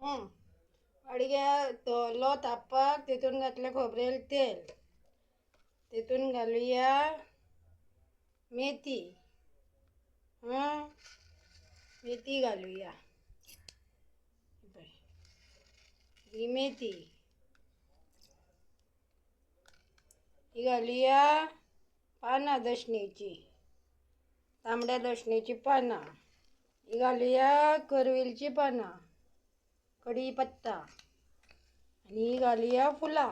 अडग्या low तापपाक तितून घातले खोबरेल तेल, तितून घालूया मेथी. मेथी घालूया, ही मेथी ही घालूया. पानां दशणीची, तांबड्या दशणीची पानां ही घालूया. करविलची पानां, कढीपत्ता आणि ही घालूया फुलां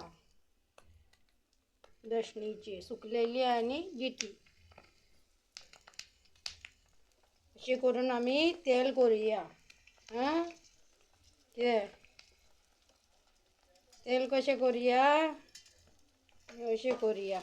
दशणीची सुकलेली आणि जिती. अशी करून आम्ही तेल करूया. तेल कशें करूया, अशें करूया.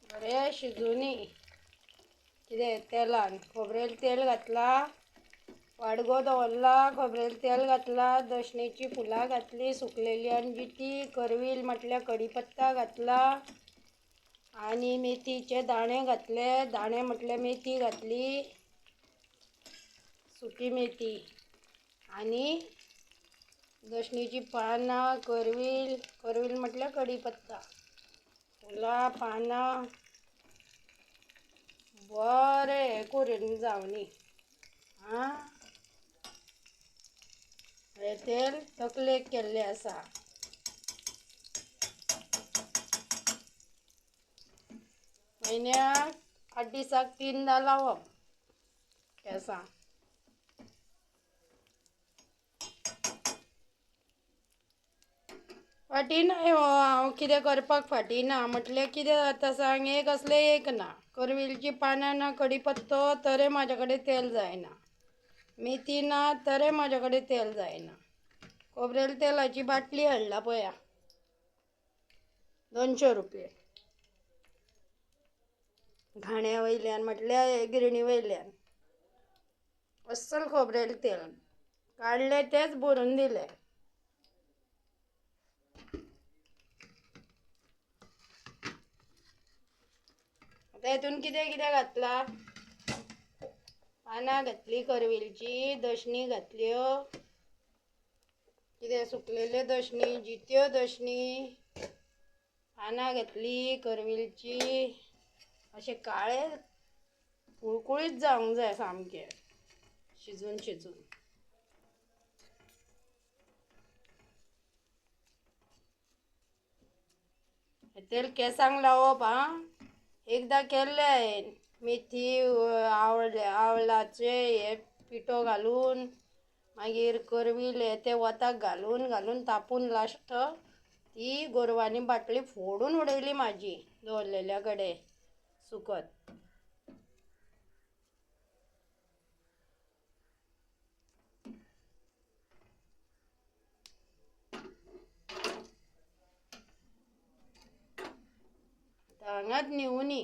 बरें शिजूनी कितें तेलान खोबरेल तेल घातला, वाडगो दवरला, खोबरेल तेल घातला, दशणीची फुलां घातली सुकलेली आणि जिती, करवील म्हटल्यार कढीपत्ता घातला आणि मेथीचे दाणे घातले, दाणे म्हटल्यार मेथी घातली, सुकी मेथी आणि दशणीची पानां, करवील म्हटल्यार कढीपत्ता, फुलां, पानां बरें करून जावनी. हे तेल तकलेक केल्ले आसा. म्हयन्याक 8 दिसाक 3दां लावप केंसां. फाटी ना हांव कितें करपाक फाटी ना म्हटल्यार कितें जाता सांग, एक असलें एक ना. करविलची पानां ना, कढीपत्तो तरी म्हाजे कडेन तेल जायना. मेथी ना तरी म्हाजे कडेन तेल जायना. खोबरेल तेलाची बाटली हाडला पळया, 200 रुपये घाण्या वयल्यान म्हटल्यार गिरणी वयल्यान. अस्सल खोबरेल तेल काडले तेच भरून दिले. आता हितून कितें कितें घातला, पानां घातली करविलची, दशणी घातल्यो, कितें सुकलेल्यो दशणी, जित्यो दशणी, पानां घातली करविलची. अशें काळे कुळकुळीत जावंक जाय सामकें शिजून शिजून. तेल केंसांक लावप. एकदां केल्लें हांवें मेथी आवळाचे हे पिठो घालून, मागीर करवील ते वताक घालून तापून लास्ट ती गोरवांनी बाटली फोडून उडयली म्हाजी दवरलेल्या कडेन सुकत. हांगाच न्हिवनी